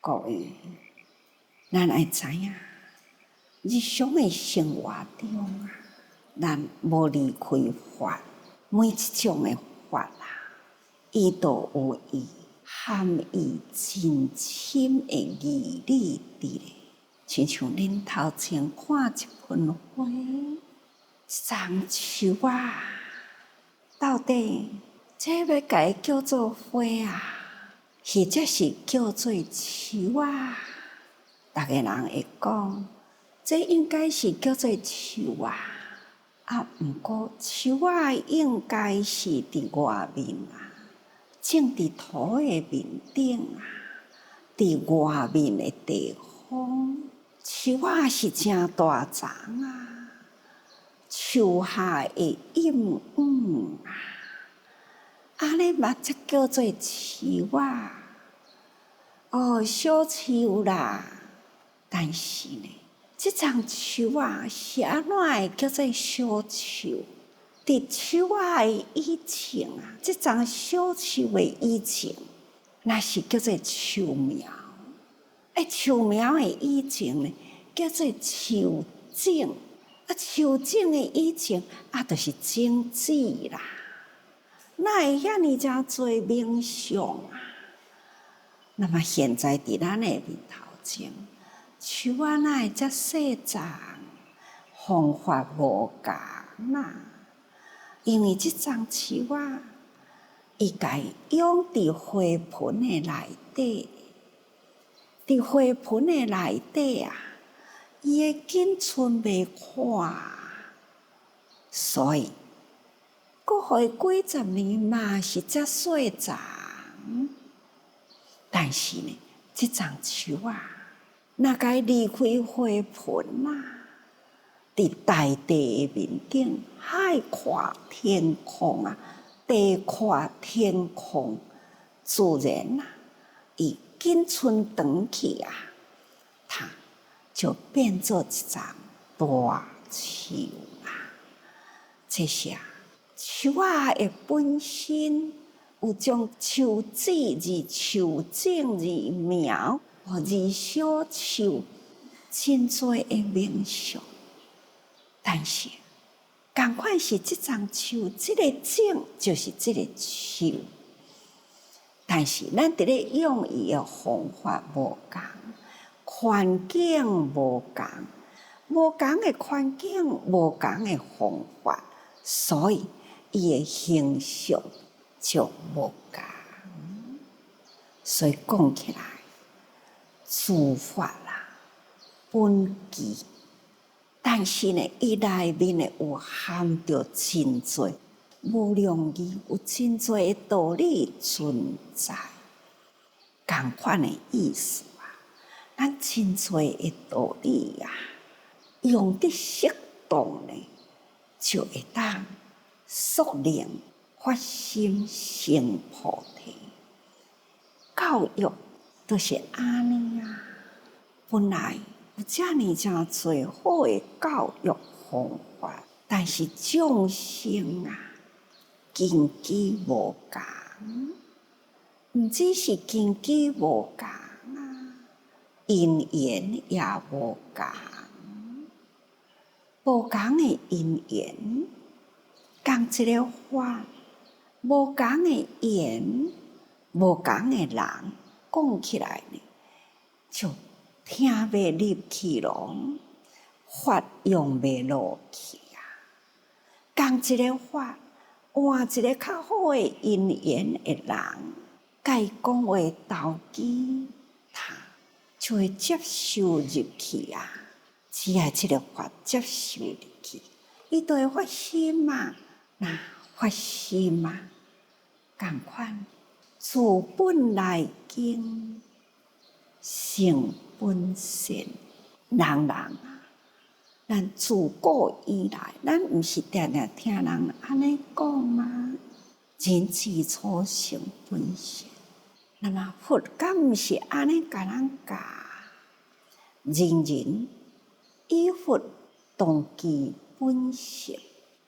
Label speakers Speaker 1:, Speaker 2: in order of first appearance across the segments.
Speaker 1: 各位，咱要知影，日常的生活中咱无离开法，每一种的法伊都有伊含义真深的义理伫咧。亲像恁头前看一盆花，一丛树到底这要甲伊叫做花或者是叫做树逐个人会讲，这应该是叫做树毋过树应该是伫外面种伫土的面顶伫外面的地方。树是真大丛树下的荫影安尼嘛才叫做树小树啦。但是呢，这丛树是安怎会叫做小树？伫树的以前这丛小树的以前，那是叫做树苗。树苗的以前呢，叫做树种。树种的以前就是种子啦。哪会遐尼真侪名相那么现在伫咱的面头前，树哪会遮细丛？方法无共因为这丛树伊家养伫花盆的内底，伫花盆的内底伊会紧存袂看，所以过互伊几十年嘛是遮细丛。但是呢，这丛树若该离开花盆伫大地的面顶，海阔天空地阔天空，自然伊紧存长去它就变做一丛大树这是树的本身有将树籽字、树种字苗字小树真侪的名相。但是同款是这丛树，这个种就是这个树，但是咱伫咧用伊的方法无共，环境无共，无共的环境，无共的方法，所以伊的形象就无共。所以讲起来，诸法本具，但是呢，伊内面有含着真侪无量义，有真侪道理存在。同款的意思咱真侪的道理用得适当呢，就会当速令发心成菩提。教育都是安尼本来有遮尔真侪好的教育方法，但是众生根基无共，毋只是根基无共因缘也无共。无共的因缘，共一个法；无共的缘，无共的人，讲起来呢，就听袂入去咯，法用袂落去共一个法，换一个较好的因缘的人，甲伊讲话投机，他就会接受入去只要这个法接受入去，伊就会发心发心同款自本来经，性本善。人咱自古以来，咱毋是定定听人安尼讲吗？人之初，性本善。那么佛敢毋是安尼甲咱教？人人以佛同具本性，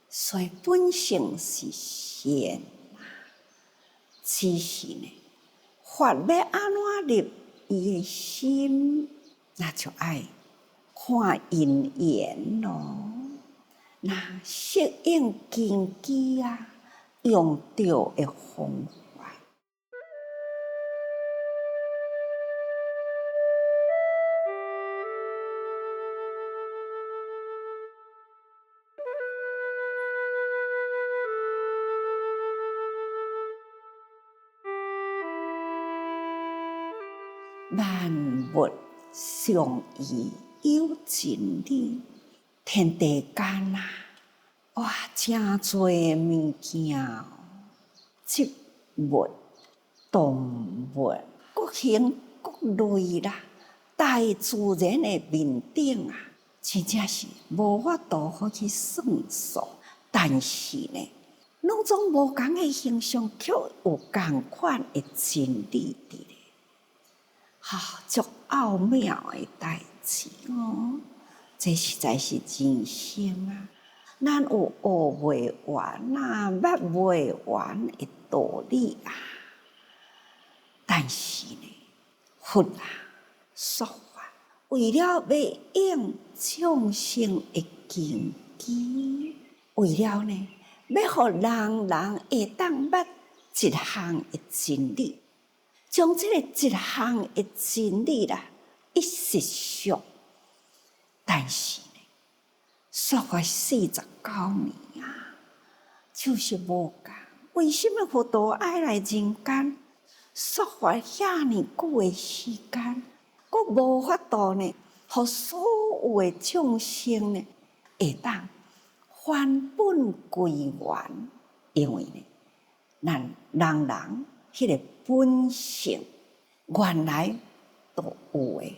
Speaker 1: 所以本性是善只是呢，法要安怎入伊的心，那就爱看因缘咯。那适应根基啊，用对的方法。万物相依有真理，天地间啊，哇，真多物件，植物、动物，各形各类啦，大自然的面顶啊，真正是无法度好去算数。但是呢，拢总无共的形象，却有共款的真理伫咧。足奥妙的代志哦，这实在是人生啊！咱有学袂完啊，捌袂完的道理啊。但是呢，佛啊，说法为了要应众生的根基，为了呢，要互人人会当捌一项的真理。将这个一项的真理啦，一实相。但是呢，说法49年啊，就是无共。为什么佛陀爱来人间说法遐尼久的时间，佫无法度呢，互所有的众生呢，会当返本归元？因为呢，咱人迄个本性原来都有诶，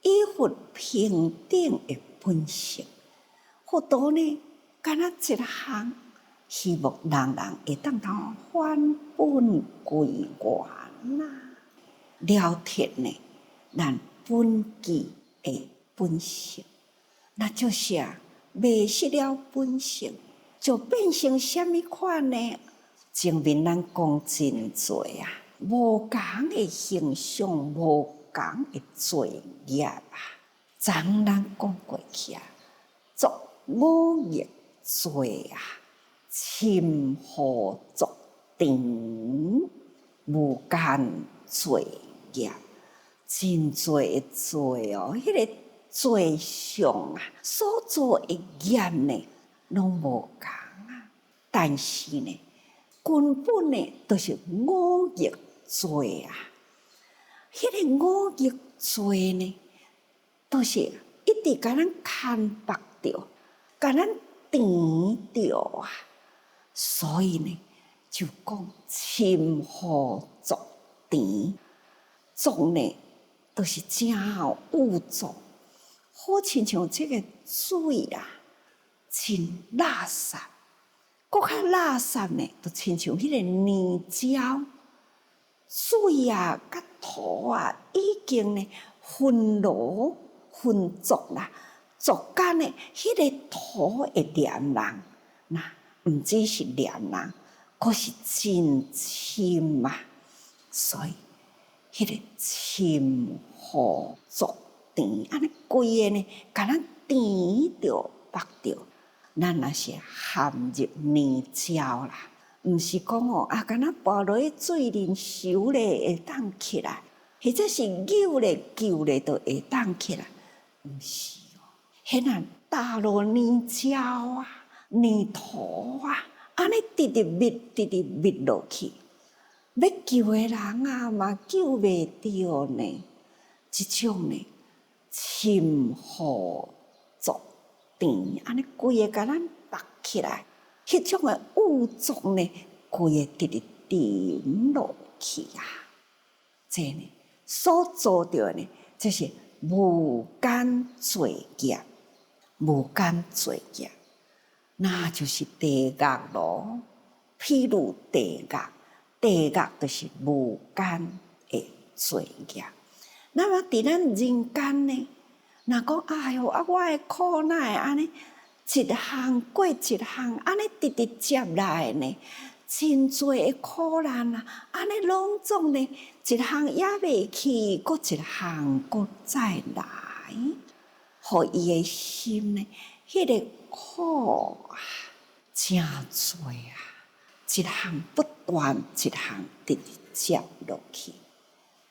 Speaker 1: 与佛平等的本性。佛陀呢，敢若一项，希望人会当返本归元啦，了脱呢咱本具的本性。那就是迷失了本性，就变成什么款呢？前面咱讲真多啊，无共的形象，无共的罪业啊。昨咱讲过去啊，作五业罪啊，侵害作定无间罪业，真多的罪哦。迄个罪相啊，所做的业呢，拢无共啊。但是呢，根本呢，都是五业罪啊！迄个五业罪呢，都是一直甲咱牵绑着，甲咱缠着啊。所以呢，就讲侵害作缠，作呢，都是真污浊，好亲像这个水啊，真垃圾。搁较垃圾呢，就亲像迄个泥胶、水啊、甲土啊，已经呢混浊浑浊啦。逐间呢，迄个土会黏人，那毋只是黏人，佫是真深嘛。所以，迄个侵害作缠，安尼规个呢，甲咱缠着、绑着。咱若是陷入泥沼啦，毋是讲哦啊，敢若跋落去水里游咧会当起来，或者是游咧救咧都会当起来，毋是哦。迄人踏入泥沼啊、泥土啊，安尼直直密落去，要救的人啊嘛救袂着呢。即种呢，侵害作缠，安尼规个甲咱绑起来，迄种的污浊呢，规个直沉落去啊！这呢，所做着呢，这是无间罪业，无间罪业，那就是地狱咯。譬如地狱，地狱就是无间的罪业。那么伫咱人间呢？若讲哎哟啊，我的苦哪会安尼一项过一项，安尼直接来呢？真多的苦难啊，安尼拢总呢，一项也未去，搁一项搁再来，互伊的心呢，迄个苦啊，真多啊，一项不断，一项直接落去，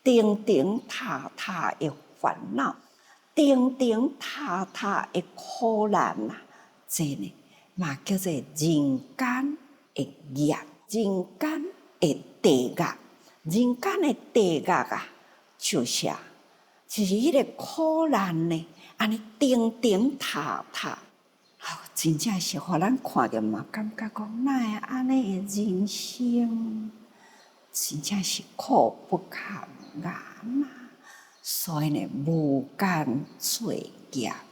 Speaker 1: 定定塌塌的烦恼，定定塌塌的苦难啊，这呢嘛叫做人间的业，人间的地狱，人间的地狱啊，就是迄个苦难呢，安尼定定塌塌，真正是互咱看着嘛，感觉讲哪会安尼的人生，真正是苦不堪言啊！所以呢，无间罪业啊，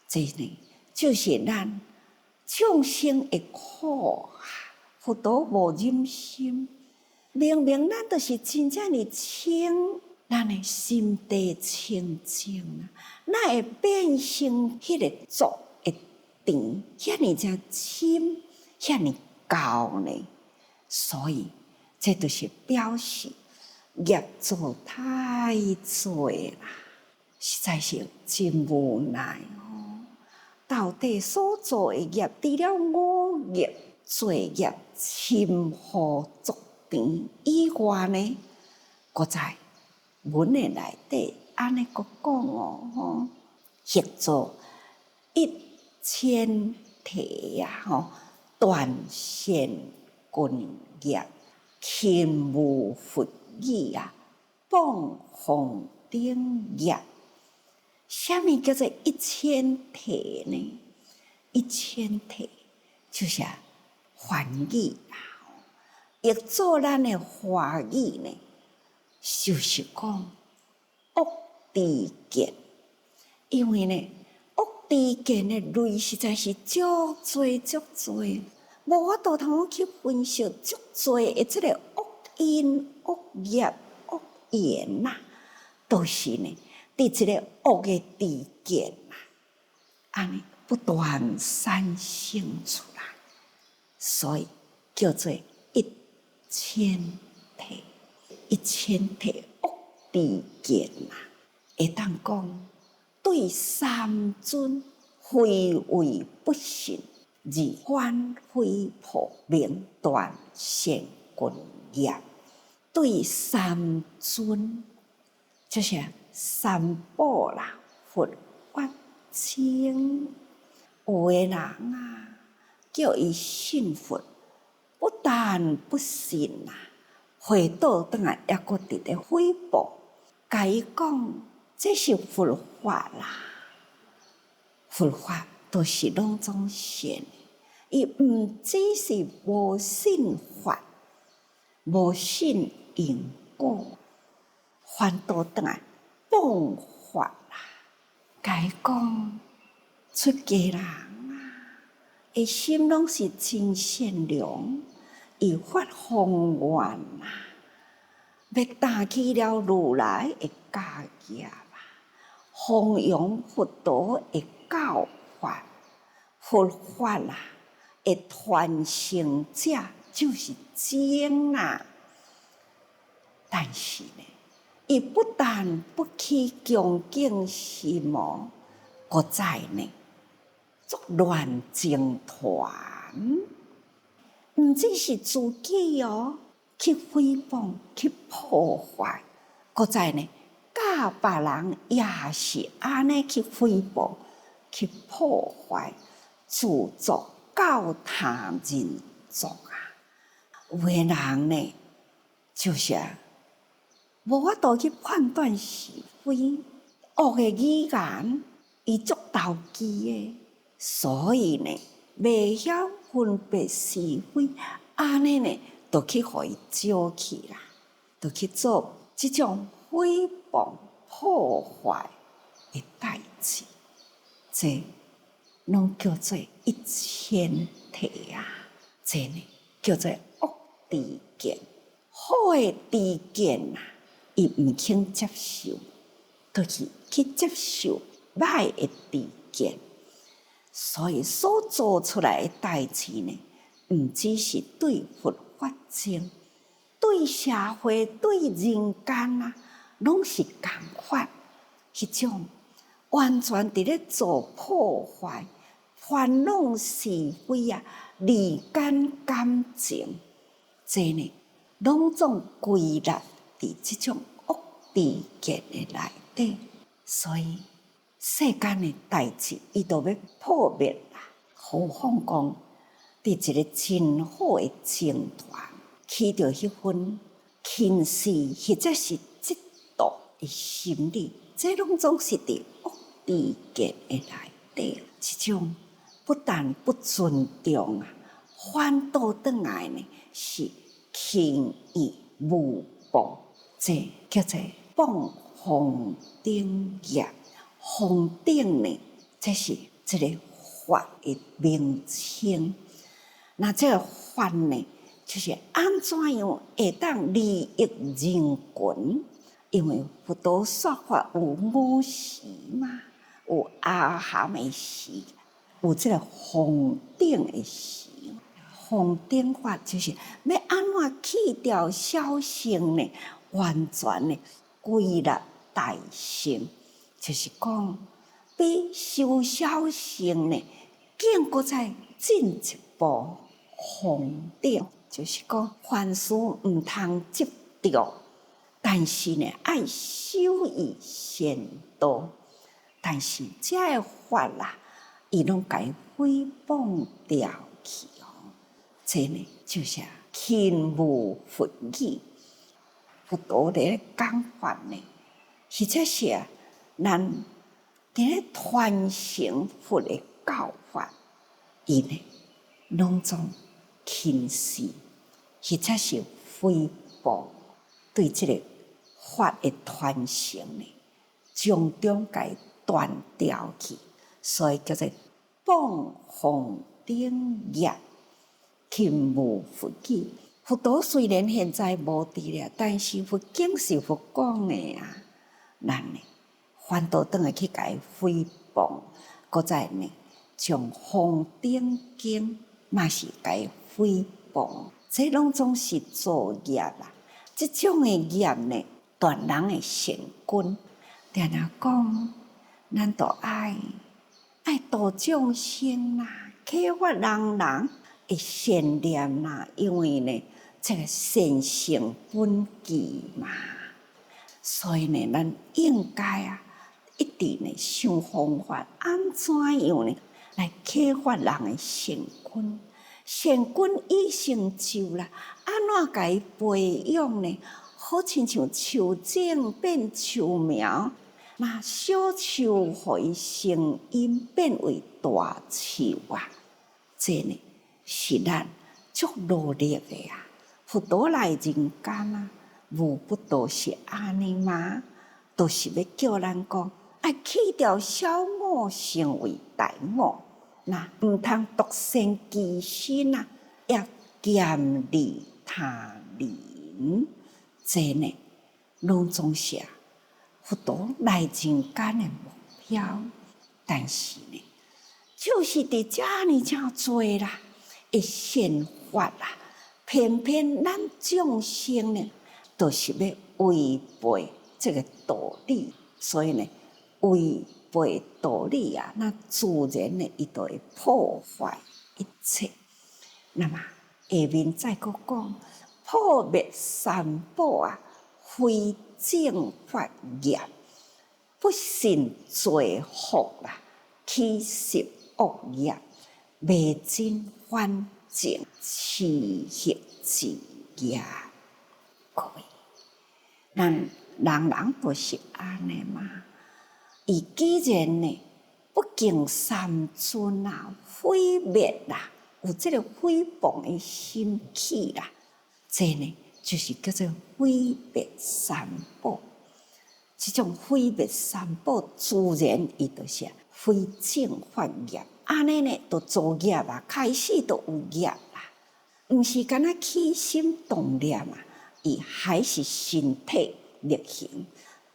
Speaker 1: 这呢就是咱众生的苦啊。佛陀无忍心，明明咱都是真正的清，咱的心地清净啊，哪会变成迄个浊的甜，遐尼只深，遐尼高呢？所以这就是表示业做太多啦，实在是真无奈哦。到底所做的业，除了五业、罪业、侵害、作甜以外呢，搁在文的内底安尼个讲哦，叫做1000体呀，断线棍业，勤无佛语啊，放红顶业。什么叫做1000体呢？1000体就是梵语啦，译做咱的华语呢，就是讲恶知见。因为呢，恶知见的类实在是足多，无法度通去分析足多的这个恶因、恶业、恶缘呐，都是呢，伫这个恶的知见呐，安尼不断产生出来，所以叫做1000体，1000体恶知见呐，会当讲对三尊非为不信，而反非破明断现棍业。对三尊就是三宝啦，佛法僧。有的人啊，叫伊信佛，不但不信啊，回倒转来还阁伫咧诽谤，甲伊讲这是佛法啦，佛法都是拢总善，伊毋只是无信法，无信因果，反倒转来谤法啦，甲伊讲出家人啊，的心拢是真善良，伊发宏愿啊，要担起了如来的家业啊，弘扬佛陀的教法，佛法啊的传承者就是真啊。但是呢，伊不但不去恭敬心魔，搁再呢，作乱政团，毋只是自己哦，去诽谤、去破坏，搁再呢，教别人也是安尼去诽谤、去破坏，自作教他人作啊。有的人呢，就是无法度去判断是非，恶的语言，伊足投机的，所以呢，袂晓分别是非，安尼呢，就去互伊招去啦，就去做即种诽谤、破坏的代志，这拢叫做1000体啊！这呢叫做恶知见，好的知见啊，伊毋肯接受，就是去接受歹的知见，所以所做出来的代志呢，毋只是对佛法僧，对社会、对人间啊，拢是共款。迄种完全伫咧做破坏、烦恼是非啊、离间感情，这呢，拢总归纳伫即种恶知见的内底。所以世间的代志，伊都要破灭啦。何况讲伫一个真好的僧团，起着迄份轻视或者是嫉妒的心理，这拢总是伫恶知见的内底。即种不但不尊重啊，反倒转来呢是轻易误谤，这叫做谤红顶业。红顶呢，这是一个法的名称。那这个法呢，就是安怎样会当利益人群？因为佛陀说法有母时嘛，有阿含的时，有这个红顶的时。红顶法就是要安怎去掉小乘呢？完全呢归纳大乘，就是讲比修小乘呢更搁再进一步。红顶就是讲凡事毋通执着，但是呢爱修以先道。但是这个法啦，伊拢甲伊诽谤掉去哦。这呢就是轻误佛语。佛陀咧讲法呢，或者是咱伫咧传承佛的教法，伊呢拢总轻视，或者是诽谤，对这个法的传承呢，从中甲伊断掉去，所以叫做谤红顶业，轻误佛语。佛陀虽然现在无伫了，但是佛经是佛讲的啊，咱呢反倒转来去甲伊诽谤，搁再呢从红顶经嘛是甲伊诽谤，这拢总是造业啦。这种的业呢，断人的善根。定定讲，咱都爱度众生啦，启发人的善念啦，因为呢，这个善性本具嘛，所以呢，咱应该啊，一直呢想方法，安怎样呢来启发人的善根？善根已成就啦，安怎甲伊培养呢？好亲像树种变树苗，那小树互伊成荫变为大树啊！这呢是咱足努力的啊！佛陀来人间啊，无不都是安尼吗？都是要叫咱讲，爱去掉小我，成为大我。那毋通独善其身啊，要兼利他人。这呢，拢总是佛陀来人间的目标。但是呢，就是伫遮尔正多啦，一善法啦，偏偏咱众生呢，都是要违背这个道理，所以呢，违背道理啊，那自然呢，伊就会破坏一切。那么下面再搁讲，破灭三宝啊，非正法业，不信罪福啦，起习恶业，未真反正，痴血之业。各位，咱人人都是安尼嘛。伊既然呢不敬三尊啊，毁灭啦，有这个诽谤的心气啦，这呢就是叫做毁灭三宝。这种毁灭三宝，自然伊就是非正法业。安尼呢，就造业啊，开始就有业啦，毋是干那起心动念啊，伊还是身体力行，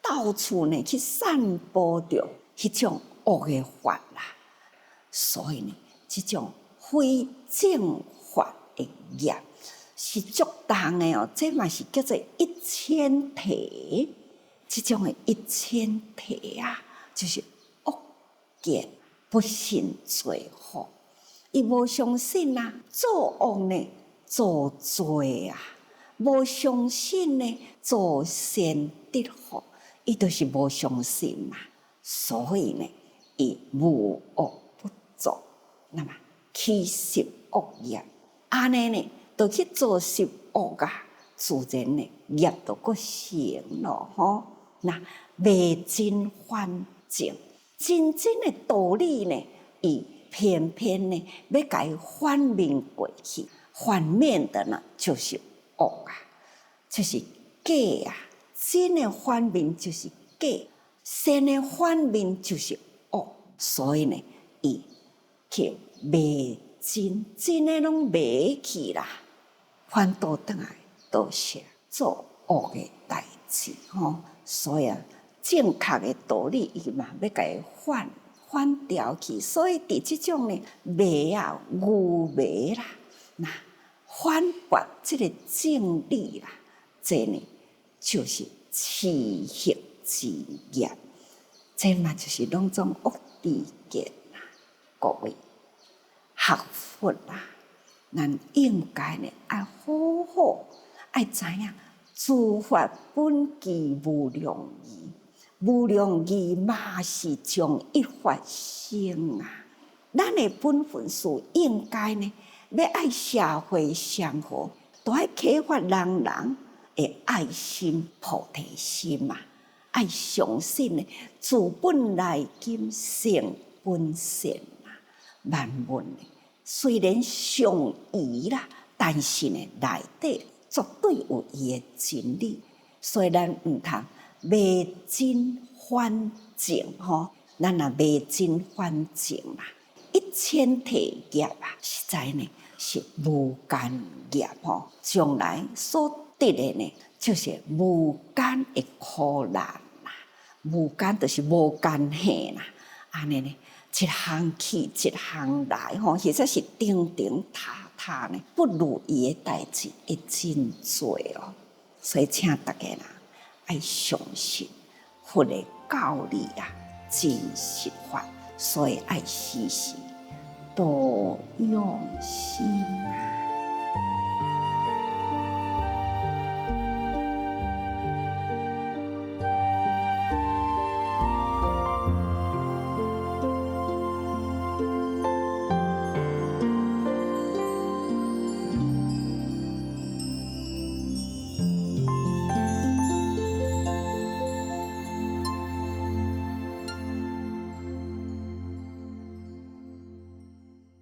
Speaker 1: 到处呢去散播着迄种恶的法啦。所以呢，这种非正法的业是足重的哦，这嘛是叫做1000体，这种的1000体啊，就是恶见不信做好，伊无相信啊，做恶呢做罪啊，无相信呢做善得福，伊就是无相信嘛，所以呢，伊无恶不作，那么起习恶业，安尼呢，就去做习恶啊，自然呢业就搁成咯吼。那未真反正，真正的道理呢，伊偏偏呢要甲伊反面过去，反面的呢就是恶啊，就是假啊，真的反面就是假，善的反面就是恶，所以呢，伊去袂真的拢袂去啦，反倒转来都是做恶的代志吼。所以正确的道理，伊嘛要甲伊反调去。所以伫即种呢迷啊愚迷啦，那反驳即个正理啦，这呢就是痴惑之业，这嘛就是拢种恶知见啦，各位。学佛啦，咱应该呢爱好好爱知影，诸法本具无量义，无量义嘛是从一法生啊。咱的本分是应该呢，要爱社会祥和，都爱启发人人的爱心、菩提心嘛，爱相信呢，自本来今性本善啊，万物呢。虽然相异啦，但是呢，内底绝对有伊的真理，所以咱毋通迷真反正吼，咱若迷真反正啦，1000体业啊，实在呢是无间业吼，将来所得的呢，就是无间的苦难啦，无间就是无间恨啦，安尼呢。一项去一项来吼，或者是顶顶塌塌呢，不如意的代志会真多哦。所以请大家啦，爱相信佛的教理啊，真实法，所以爱时时多用心啊。